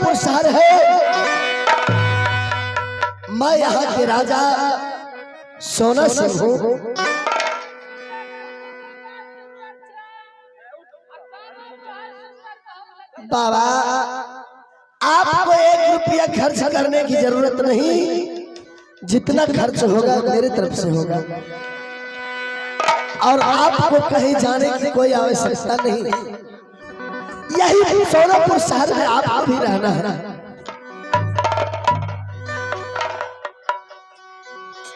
सोनापुर शहर है। मैं यहाँ के राजा सोना सिंह हूँ। बाबा आपको 1 रुपया खर्च करने की जरूरत नहीं, जितना खर्च होगा मेरी तरफ से होगा और आपको कहीं जाने की कोई आवश्यकता नहीं। यही सोनापुर शहर में आपको भी रहना है।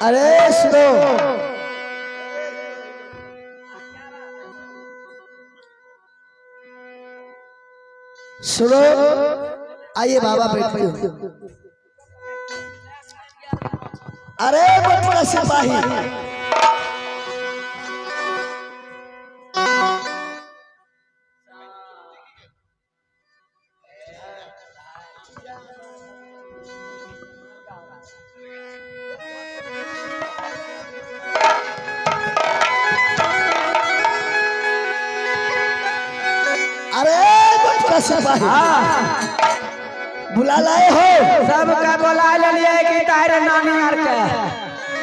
अरे सुनो, आइए बाबा बैठिए। अरे बटुआ सिपाही, बुला लाए हो? सब का बुला लिया गिटार नानी यार का।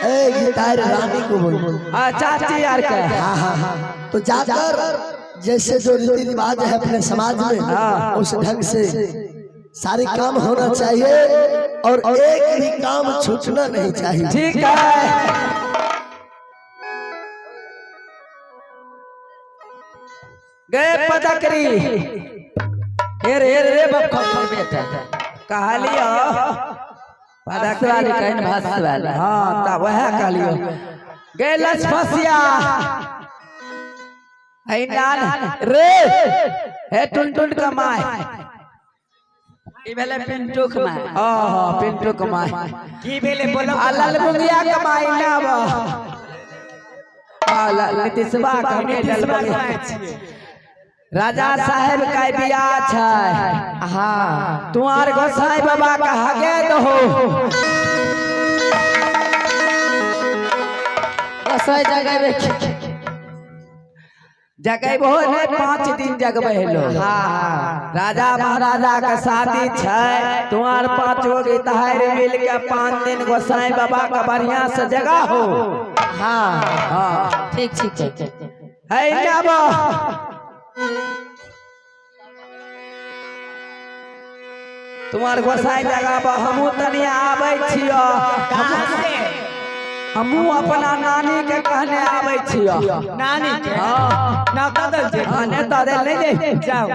ए गिटार रानी को बोल। चाची यार का। हाँ हाँ हाँ। तो जाकर जैसे जो रीति रिवाज है अपने समाज में उस ढंग से सारे काम होना चाहिए और एक भी काम छूटना नहीं चाहिए। ठीक है। गए पता करी रे बखर बेटा कहा लियो पदक वाली कहन भास वाली। हां तब वह कह लियो गेलस फसिया है नान रे हे टुन कमाए ई भेले पिंटू कमाए। हां पिंटू कमाए की भेले बोलो लाल बुंदिया कमाई ना बा नीतीशवा कमाए। राजा साहेब का बियाह है। हाँ तुम्हार गोसाई बाबा का हगे तो हो गोसाई जगह वो ने 5 दिन जगबे लो। हाँ राजा महाराजा का शादी है। तुम्हार 5 गो गिटार मिल के 5 दिन गोसाई बाबा का बढ़िया से जगह हो। हाँ हाँ ठीक है ना बा तुम्हार गोसाई जगह पर हमू तनी आबै छियो। हमू अपना नानी के कहने आबै छियो। नानी के हां नेता दल जे। हां नेता दल नहीं दे जाओ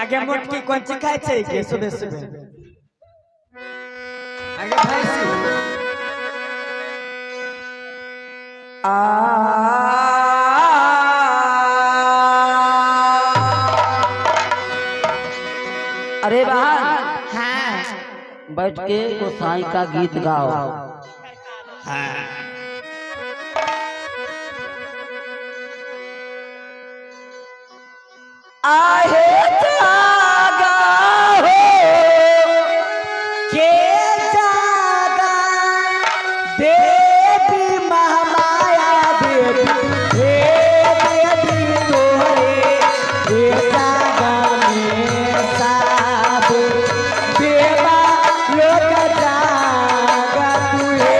आगे मोटकी कोन चिखाय छै के सुबह आगे भाई अरे बहन हाँ बैठ के गोसाई का गीत गाओ। हाँ आहे जागा हो के जागा देवी महामाया देवी देवी तोरे हे जागा देवा लोक जागा तू हे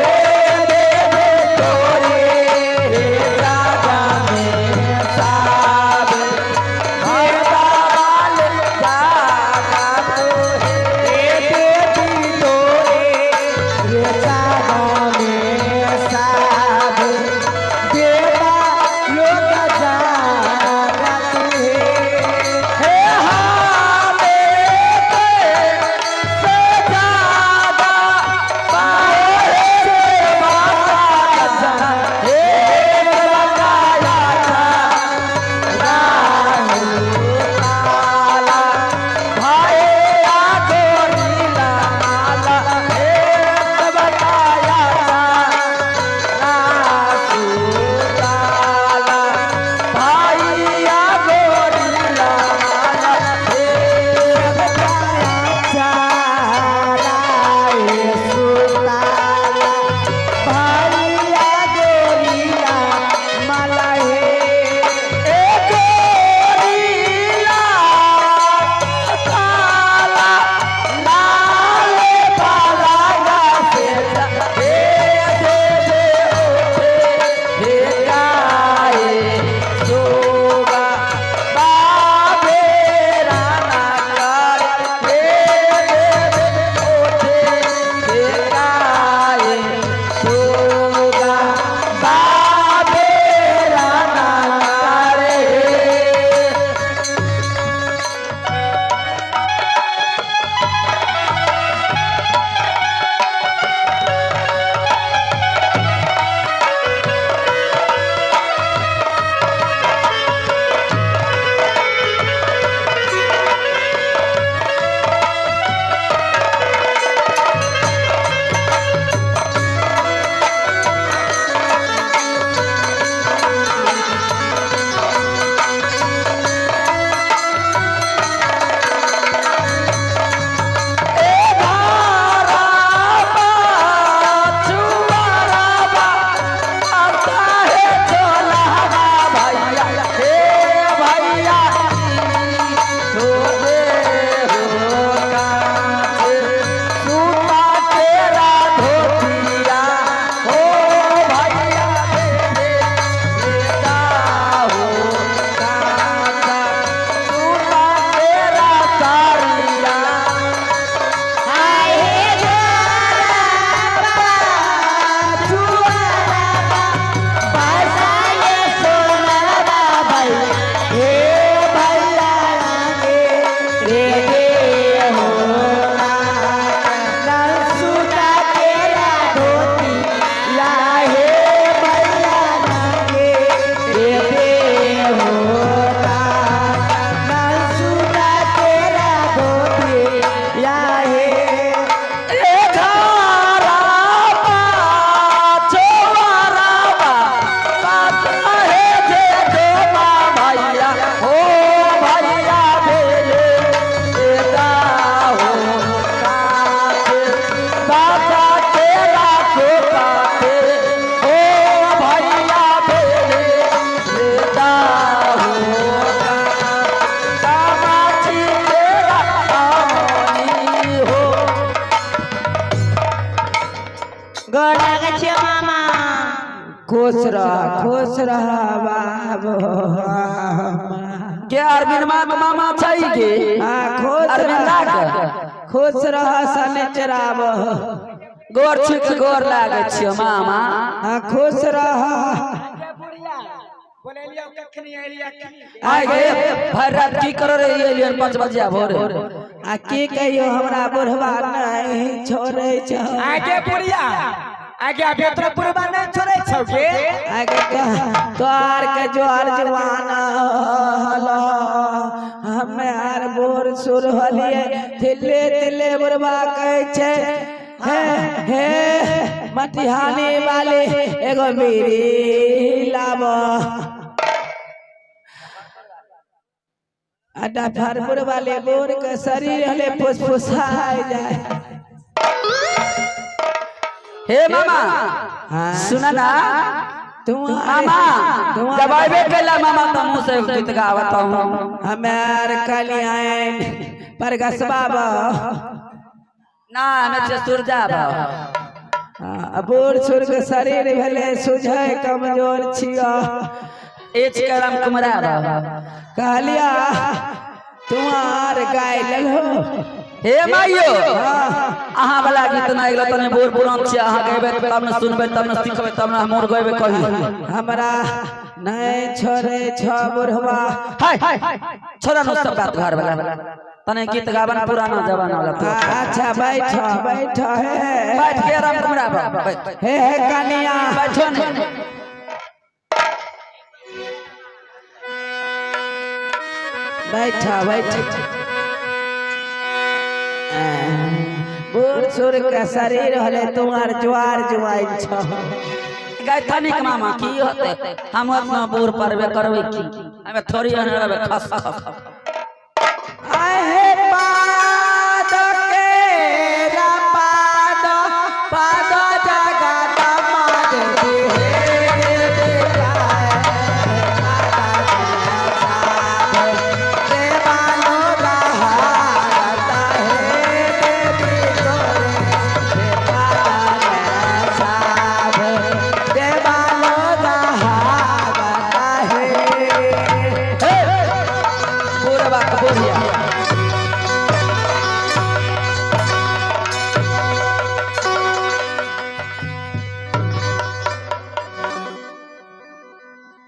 खुश रह बाबू। के अरविंद मामा चाहिए खुश रह सनिचराब गोर छुक गोर लागे छियो मामा। खुश रह आगे भर रात की करो रे एलियन 5 बजे भोरे की कहियो हमरा बुढ़वा नहीं छोड़े छ। आगे बुढ़िया आगे बेतरा बुढ़वा नहीं छोड़े छ के आगे तोर के जोर जवान हलो हमे आर बोर सुर हलिए थिले थिले बुढ़वा कहै छै हे हे मटिहानी वाले एगो बीड़ी लाबो। अड्डा फरपुर वाले बोर के शरीर हले फुसफुसाए जाए। हे मामा सुना ना तुम मामा जब आवे कैला मामा तो मुंह से गीत गावत हूं। हमार कलियान पर गसबाबा ना हमें चतुर जाबा बोर सुर के शरीर भले सुझे कमजोर छिया एच करम कुमरा कहलिया तुम्हार गाय ललो। हे माइयो अहाँ वाला गीत ना एगला तने बोर पुरान छी अहाँ गएबे तब न सुनबे तब न सीखबे तब न हमर गएबे कहि हमरा नहीं छोरे छ बुढ़वा। हाय छोरा न सब बात घर वाला तने गीत गावन पुराना जमाना वाला। अच्छा बैठ बैठ हे बैठ के आराम कुमरा हे कनिया बैठो ने बैठा बैठ बूढ़ सुर के शरीर हले तुम्हार जुआर जुआई छ। गायथनिक मामा की होते हम अपना बोर परबे करबे की हमें थोड़ी रहबे खस खस आए हे पाद के पाद पाद जगत माद हे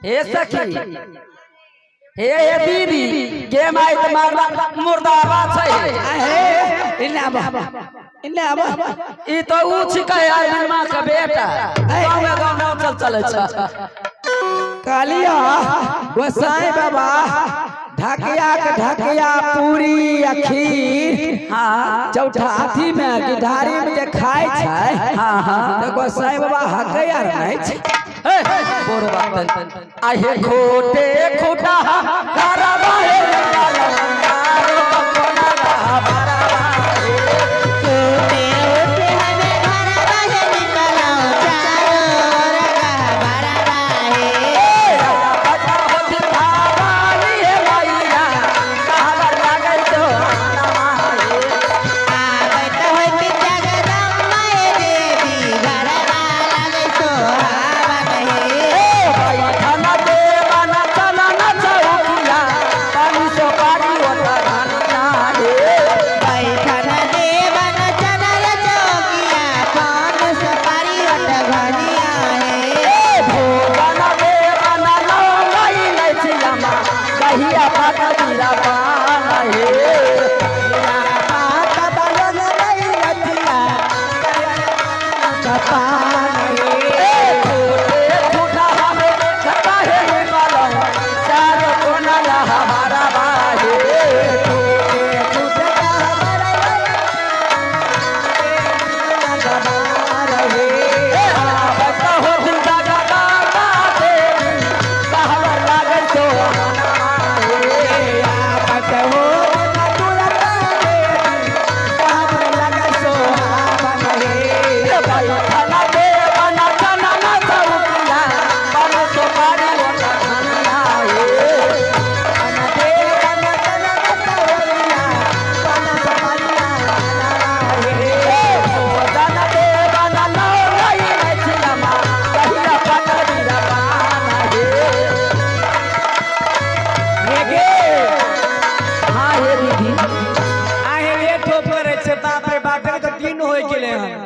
हे सखी हे दीदी गेम आई त मारला मुर्दाबा छै। हे इन्ने आबा इन्ने आबा ई तो ऊ छिकै अरविंद मां के बेटा गांव में गांव चल चले छ। कालिया गोसाई बाबा ढकिया पूरी अखीर हां चौथा हाथी में गिधारी में जे खाय छै। हां हां तो गोसाई बाबा हकैया नहीं छै। बोर बात आहे खोटे खोटा करबा हे कारो कोना बराबा छोटे होते हमें घर बाहे निकला चारो रगा बड़ा बाहे पता होती भावानी हे मैया कहला लागै तो नमाए आवत होती जगदम्बा देवी घर बाला सोहावा कहे भाई खाना देवाना चला ना चौकिया 500 पारी होय केले हम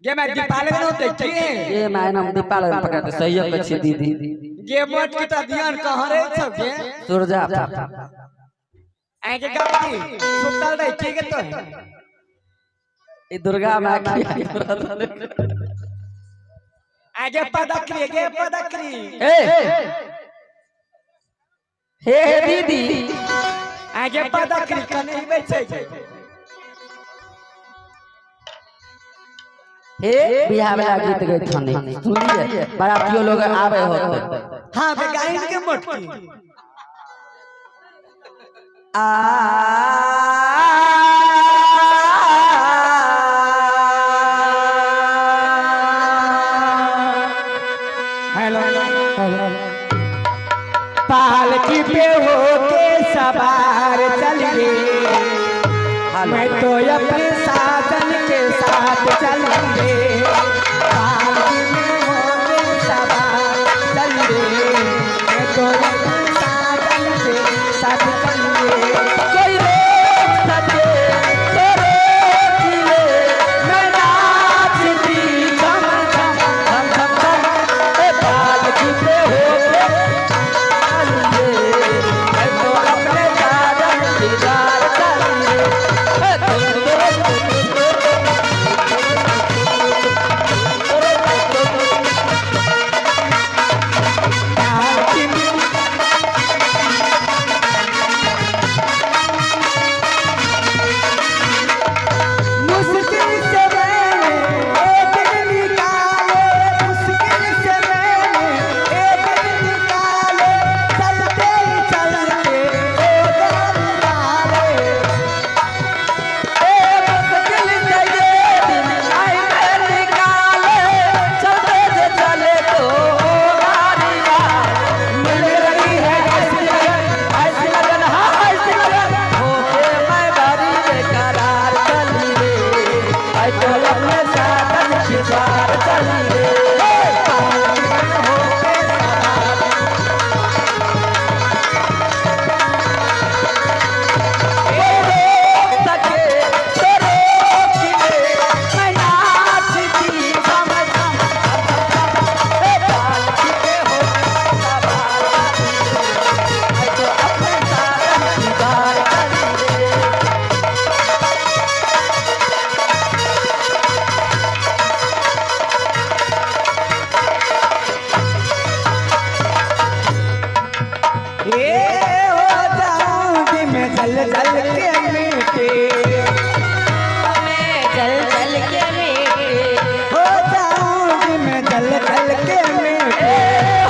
गे मैं दीपाल में होते की ये मैं नाम दीपाल पकड़ते सहयोग के छी दीदी गे मत की त ध्यान कहां रे सब गे सुरजा आगे गाती सुतल रे की के तो ये दुर्गा माँ की आगे पदकरी हे दीदी आगे पदकरी कने बैठे छै हे बियाह वाला गीत गए थाने सुनिए बारातियों लोग आवे होते हां बे गाइन के मोटकी हेलो पालकी पे होके सवार चलिए मैं तो अपने साधन के साथ चलेंगे पालकी में होके सवार चलिए मैं तो अपने साधन के साथ चलेंगे कोई रोक सके तो रोकिए मैं नाचती झम झम झम झम झम ए पालकी पे होके चलिए मैं तो अपने साधन की दार चलिए मुश्किल से मैंने एक दिन निकाले मुश्किल से मैंने एक दिन निकाले चलते ही चलते ओ गाड़ी डाले मुश्किल से ये दिन आई मैं निकाले चलते से चले तो गाड़ियाँ मिल रही है ऐसी लगन हाँ ऐसी लगन होके मैं बारी बेकरार चली रे आई तो अपने साधन की बार चली रे हो जाऊंगी मैं जल जल के मीठे चल चल के मीठे हो जाऊंगी मैं जल जल के मीठे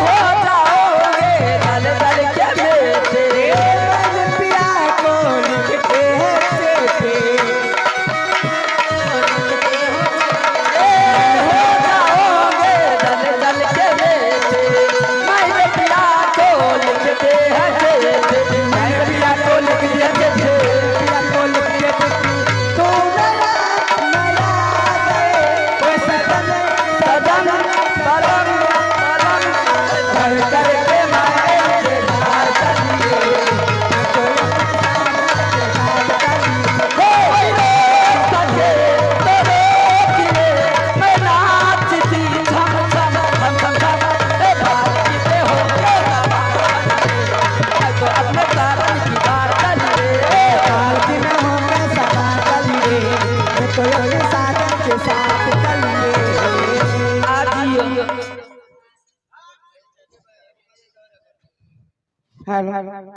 हो जाओगे दल दल के बेटे मन पिया को लिखते हैं चेते हो जाओगे दल दल के बेटे मैं पिया को लिखते हैं जेते मैं पिया को लिख दिया जेते पिया को लिखते तू नया नया गए ओ सदन सदन बलम बलम कर करके माए के धार चलिए कोई रोक सके तो रोकिए मैं नाचती झम झम झम झम झम ए पालकी पे होके मैं तो अपने साधन की बार चलिए पालकी में हो मैं सदा चलिए मैं तो अपने साधन के साथ चलिए आजियो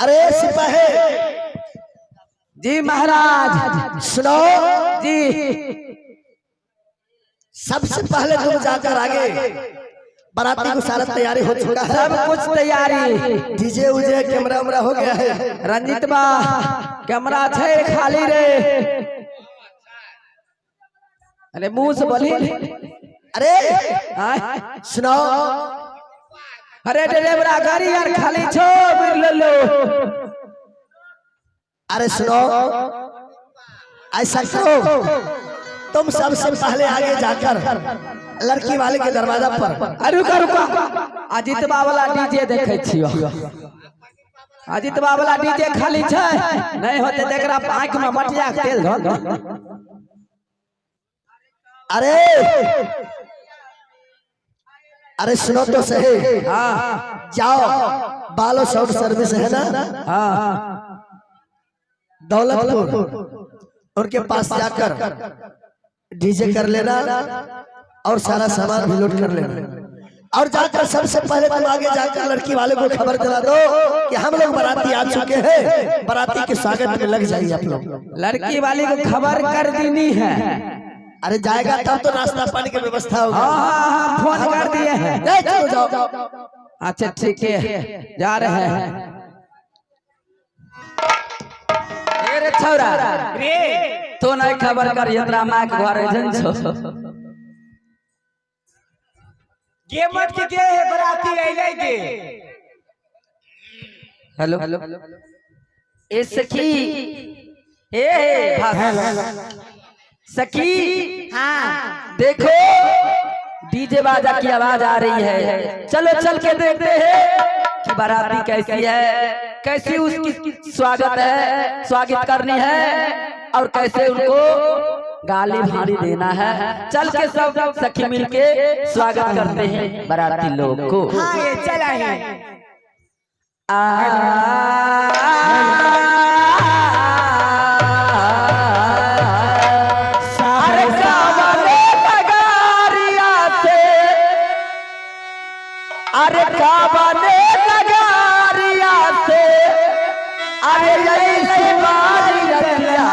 अरे सिपाही जी महाराज सुनो जी सबसे पहले तुम जाकर आगे बाराती को सारा तैयारी हो चुका है सब कुछ तैयारी डीजे उजे कैमरा वैमरा हो गया है रंजित बा कैमरा छे खाली रे अरे मुंह से बोली अरे हाँ? सुनो अरे ड्राइवरा गाड़ी यार खाली छो बिर ले लो अरे सुनो ऐसा करो तुम सबसे पहले आगे जाकर लड़की वाले के दरवाजा पर अरे रुका रुका अजितबा वाला डीजे देखे छियो अजितबा वाला डीजे खाली छै नहीं होते तेकरा आंख में मटिया के तेल धो अरे अरे सुनो तो सही। हाँ जाओ बालो साउंड सर्विस है ना हाँ दौलतपुर, उनके पास जाकर डीजे कर लेना और सारा सामान भी लोड कर लेना। और जाकर सबसे पहले तुम आगे जाकर लड़की वाले को खबर दिला दो कि हम लोग बाराती आ चुके हैं, बाराती के स्वागत में लग जाइए आप लोग। लड़की वाली को खबर कर देनी है। अरे जाएगा तब तो नाश्ता पानी की व्यवस्था होगी। हाँ फोन कर दिए हैं। चलो जाओ। अच्छा ठीक है जा रहे हैं। रे छौरा रे तो नहीं खबर कर इतना माँ के घर जन छो। ये मत के है बराती आइले के। हेलो ए सखी ए सखी हाँ देखो डीजे बाजा की आवाज आ रही है। चलो चल के देखते हैं कि बाराती कैसी है, कैसी उसकी स्वागत करनी है और कैसे उनको गाली भारी देना है। चल के सब सखी मिलके स्वागत करते हैं बाराती लोग को। हाँ ये चला है। अरे काबने नगरिया से, अरे काबने नगरिया से, अरे ऐसी बारी रतिया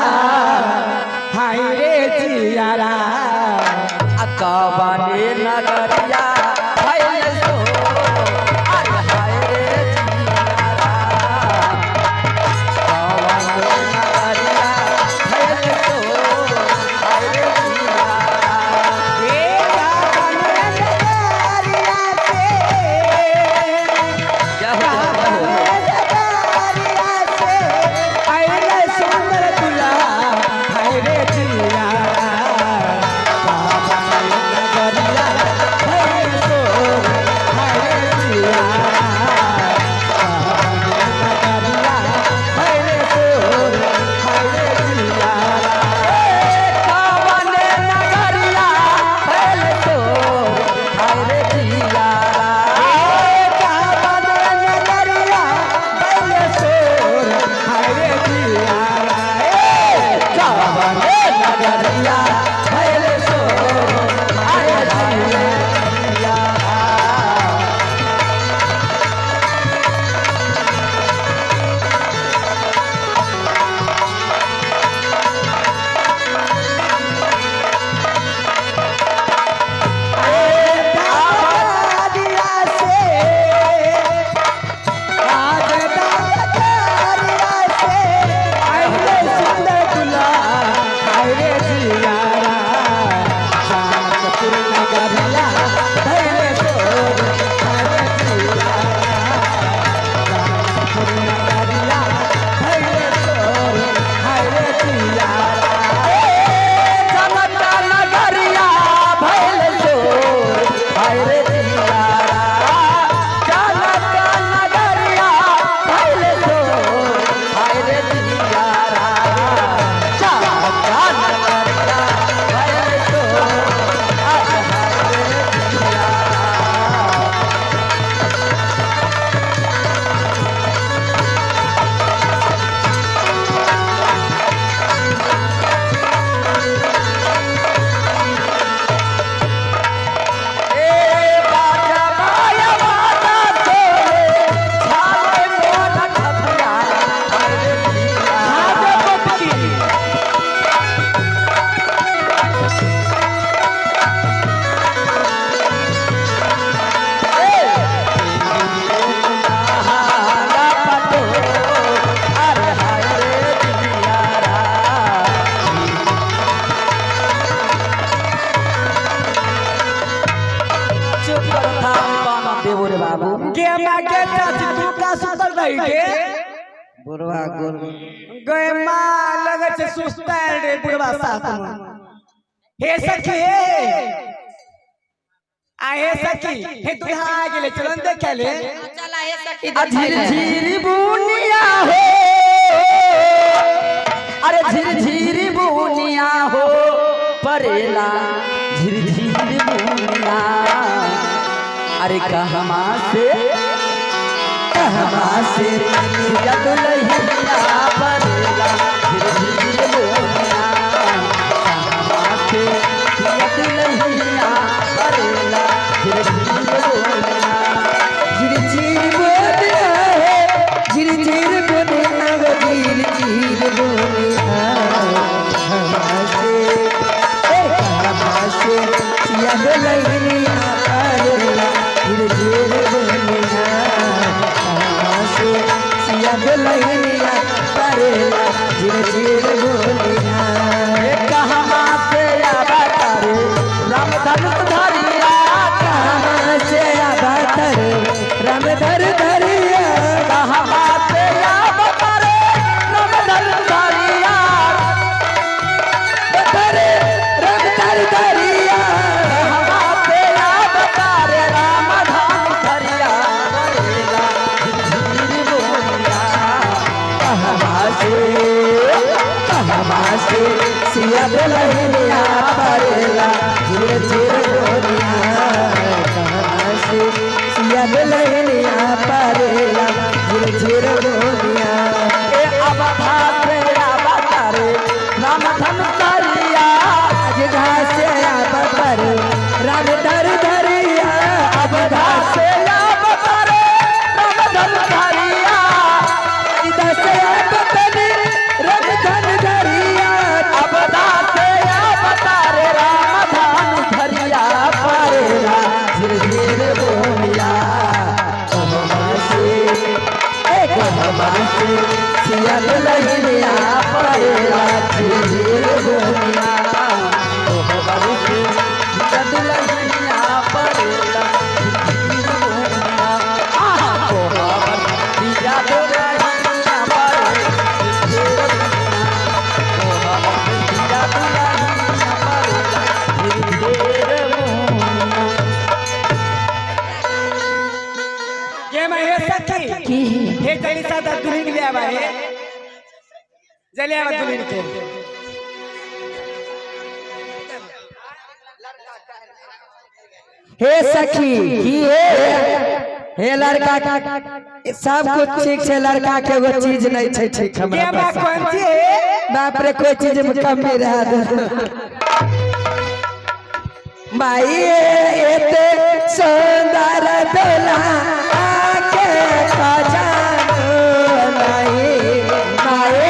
हाय रे जियारा काबने नगरिया हाय सो, अरे हाय रे जियारा काबने नगरिया हाय सो, हाय रे जियारा। ये काबने नगरिया से, क्या हो नगरिया से आइले सुंदर दुल्हा हाय रे जियारा काबने नगरिया हाय सो हाय रे जियारा काबने नगरिया हाय सो हाय रे जियारा काबने नगरिया हाय सो, हाय रे जियारा। काबने नगरिया हाय सो, हाय रे जियारा। जनता नगरिया भइल चोर, हाय रे जियारा। जनता नगरिया भइल चोर, हाय रे जियारा। जनता नगरिया भइल चोर, हाय रे जियारा। ए बाजा माया बाजा तोरे छाले मोन खपिया, हाय रे जियारा। नहाला पटो, अरे हाय रे जियारा। चुप करो था पाना देवो रे बाबू। बुरवा गुर हे सखी हे सखी हे दुल्हा आ गेले चलन देखेले चला ये सखी झिर झिरी बुनिया हो, अरे झिर झिरी बुनिया हो परेला अरे कहमा से सिया दुल्हनिया बरेला धीरे धीरे बोलिया कहमा से सिया दुल्हनिया बरेला धीरे धीरे बोलिया झिर झिर बोलिया है झिर झिर बोलिया झिर झिर बोलिया हमासे सिया दुल्हनिया बरेला झिर झिर बोलिया हमासे सिया दुल्हनिया बरेला झिर झिर बोलिया कहमा से अवतारे राम धनुष धरिया कहाँ से अवतार राम धर धरिया कहमा से अवतारे राम धनुष धरिया धरे राम धर धरिया कहमा से अवतारे राम धनुष धरिया बरेला धीरे बोलिया कहाँ से सिया दुल्हनिया बरेला झिर झिर बोलिया कहाँ से सिया दुल्हनिया बरेला झिर झिर बोलिया ए अवधा से अवतारे राम धनुष धरिया अजधा से अवतार राम धर धरिया अवधा से अवतारे राम धनुष धरिया अजधा से अवतार राम धर धरिया अवधा से अवतारे राम धनुष धरिया बरेला धीरे धीरे बोलिया कहाँ से सिया दुल्हनिया बरेला धीरे धीरे बोलिया सिया दुल्हनिया बरेला धीरे बोलिया सिया दुल्हनिया बरेला सिया दुल्हनिया बरेला धीरे बोलिया ये मैं हे सखी हे जली सादा दुल्हन ले आवा हे जले आवा दुल्हन के हे सखी की हे लड़का सब कुछ ठीक है लड़का के एगो चीज नहीं है ठीक ये हमरा बा पास कौन सी है बाप रे कोई चीज में कमी रहा दे माई एते सुंदर दुल्हा आके खजानो नहीं माई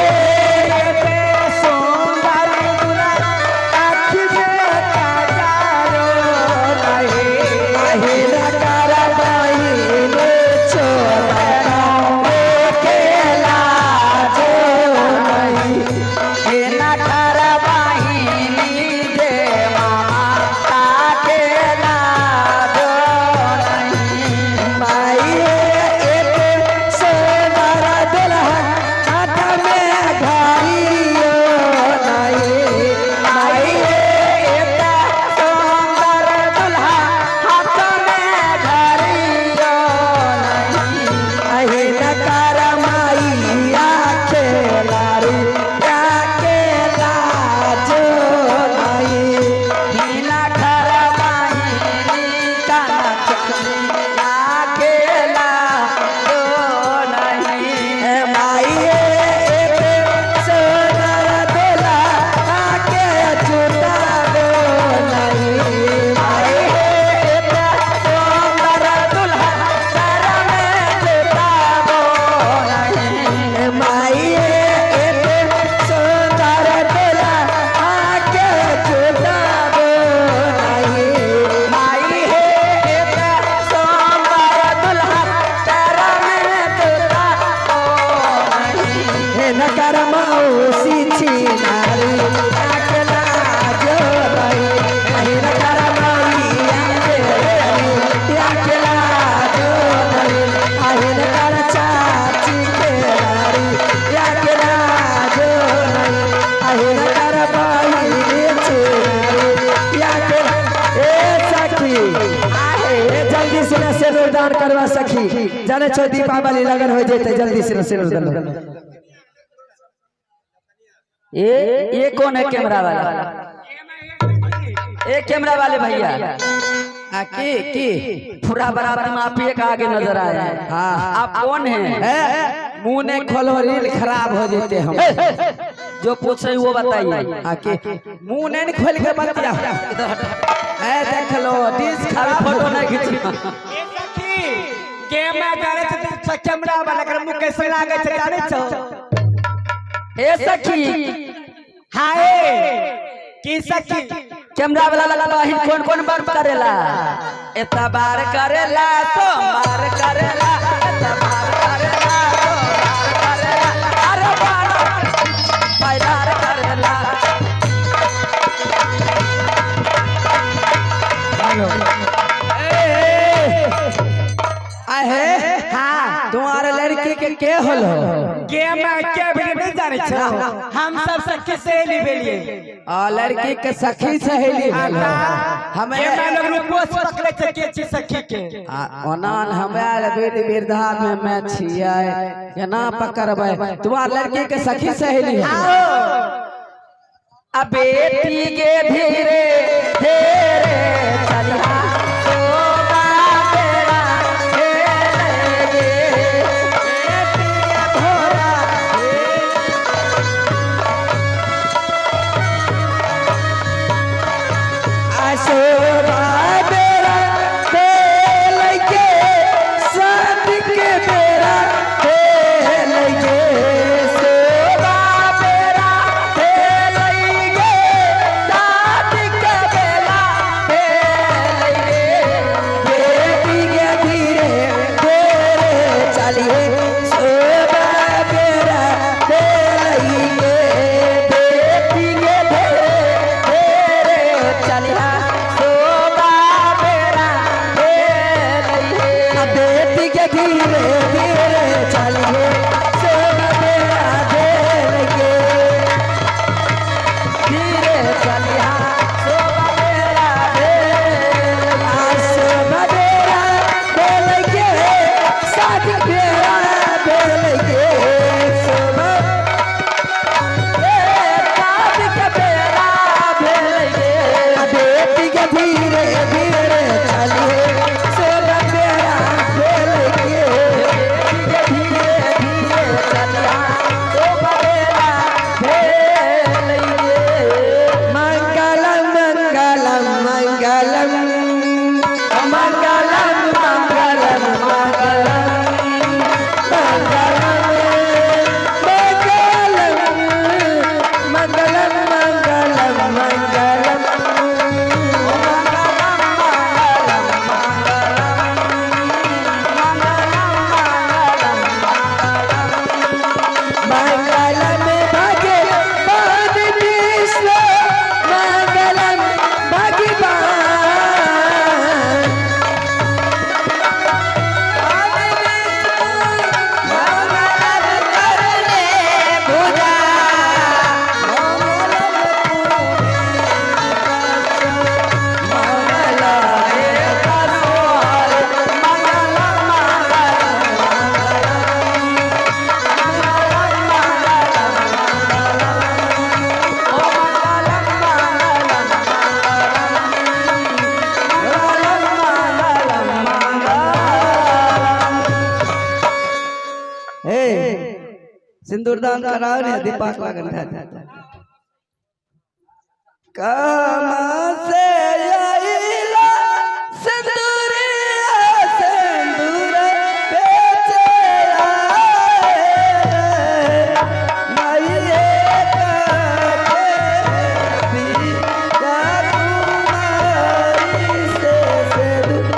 एते सुंदर दुल्हा आँख में खजानो नहीं আহিल कर बहिन छोड़ो के लाजो नहीं हे नखर बहिनी जे मामा ताके लाजो नहीं माई एक सुंदर दुल्हा हाथ में घड़ियो नहीं माई एक सुंदर दुल्हा हाथ में घड़ियो नहीं अहिन कर माइया खेलारी के लाजो नहीं हे नखर बहिनी काना चकरी लागे लाजो नहीं ए माई एक सुंदर दुल्हा आके चुटा दो नहीं माई एक सुंदर दुल्हा कर में जुटाबो नहीं माई एक सुंदर दुल्हा आके चुटा दो नहीं माई है एक सुंदर दुल्हा कर में जुटाबो नहीं हे नकर मौसी छिनारी अकला जो रही हे नकर मैया के अकला जो रही हे नकर चाची के नारी अकला जो रही हे नकर बहिनी छिनारी अकला ए सखी ए जल्दी से न सिंदूरदान करवा सखी जाने छो दीपावली लगन हो जैते जल्दी से न सिंदूरदान ये कौन है कैमरा वाला? ये कैमरा वाले भैया की पूरा बराबर में आप एक आगे नजर आ रहे हैं। हाँ आप कौन हैं? मुंह नहीं खोलो रील खराब हो जाते हम। जो पूछ रहे वो बताइए। मुंह नहीं खोल के बतिया देख लो डिश खराब फोटो नहीं खींची। गेम में जाने से कैमरा वाला कर मुंह कैसे लागे से जाने छो। ए सखी हाय की सखी कैमरा वाला लगा ही कौन कौन बार करेला? एता बार करेला तो बार करेला, एता बार करेला तो बार करेला, अरे बार बार करेला। आहे हाँ तुम्हारे लड़की के होलो गेम में क्या भी नहीं जाने छो। हम सब सखी सहेली बेलिए और लड़की के सखी सहेली हमें गेम में लोग पोस्ट पकड़े थे के चीज सखी के ओनान हमारे बिरधा में मैं छिया केना पकड़बै? तुम्हार लड़की के सखी सहेली है। अब बेटी के धीरे धीरे चलिया सोना तेरा खेलेगे, बेटी के भोरा आसोरा बेरा खेल के साथ के बेरा खेल के सोना तेरा खेलेगे, साथ के बेला खेलेगे, बेटी के धीरे धीरे चलिए सोना बेरा खेल के बेटी के धीरे धीरे चलिया सोना तेरा खेलेगे। बेटी के धीरे धीरे चलिए सोना बेरा खेल के धीरे चलिया सोना तेरा खेलेगे। सोना बेरा खेल के साथ बेरा खेल के सोना साथ के बेला खेलेगे। बेटी के धीरे धीरे चलिए सोना बेरा खेल के धीरे धीरे चलिया सोना तेरा खेलेगे। मंगलम मंगलम मंगलम मंगलम मंगलम मंगलम मंगलम मंगलम मंगलम मंगलम भगे बाद कृष्ण मंगलम भगवान सिंदूरदान कराओ ने दीपक लगन कहाँ से आइला सिंदूरिया सिंदूर बेचे आए माये का कुमारी से सिंदूर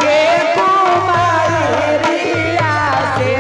के कुमारी रिया से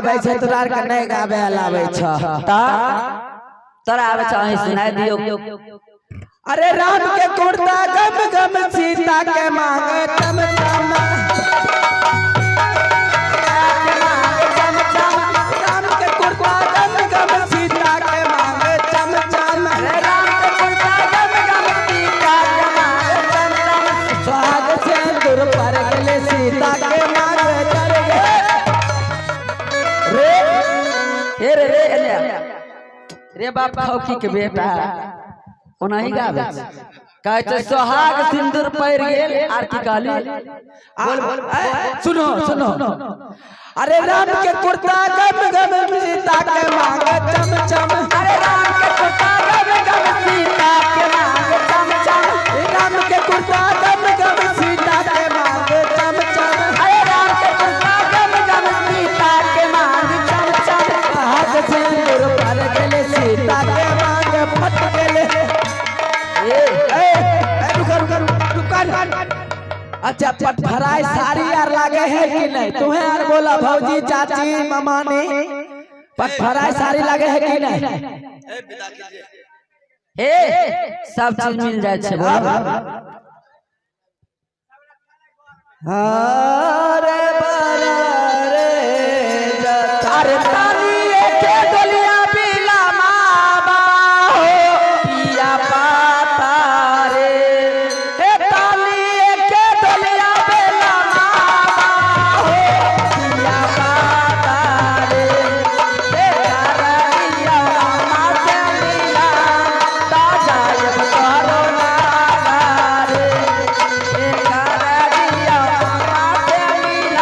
गावे छै तोरा के नहीं गावे लावे छ तोरा आवे छ अहीं सुनाई दियो। अरे राम के कुर्ता गम गम सीता के मांगे चम चम राम के कुर्ता गम गम सीता के मांगे चम चम राम के कुर्ता गम गम सीता के मांगे चम चम। सुहाग सिंदूर पर गले सीता के मांगे चढ़ गए रे रे रे बाप खौकी के बेटा ओनाही गावे कहै छै सोहाग सिंदूर पैर गेल आर की कहली बोल सुनो सुनो अरे राम के कुर्ता गम गम सीता के मांगे चम चम अरे राम के कुर्ता गम गम सीता के मांगे चम चम। राम के कुर्ता गम गम सीता के मांगे चम चम अरे राम के कुर्ता गम गम सीता के मांगे चम चम। सुहाग सिंदूर पर गले सीता के मांगे फट गले अच्छा पटभराई साड़ी यार लागे है कि नहीं तुम्हें यार बोला भौजी चाची ममानी पटभराई साड़ी लागे है कि नहीं हे सब चीज मिल जाए छै बोल। अरे बारा रे अरे ताली के डलिया बिला माबा हो पिया पाता रे। हे ताली के डलिया बिला माबा हो पिया पाता रे। हे करैया माते मिला ताजा ये करो ना रे। हे करैया माते मिला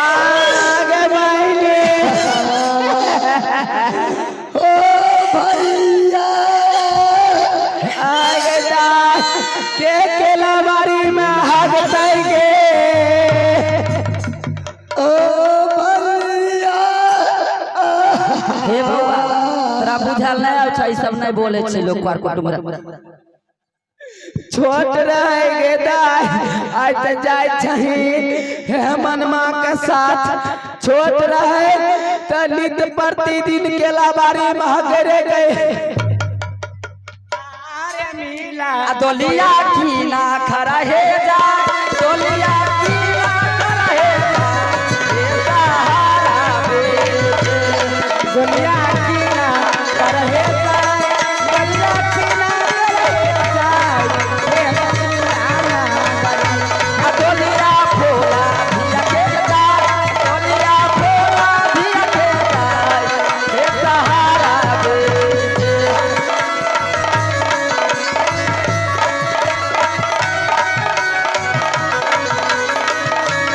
आगे बहने ओ भैया आगे जा के केला बारी में हग गे ओ भैया हे बाबा तोरा बुझल नहीं आउ छै सब नहीं बोले छै लोग कर कुटुंब छोट रहे गे दाई आज त जाय छही हेमनमा के साथ छोट रहे त नित प्रतिदिन केला बारी में हगरे गए डोलिया की ना खरा हे जा डोलिया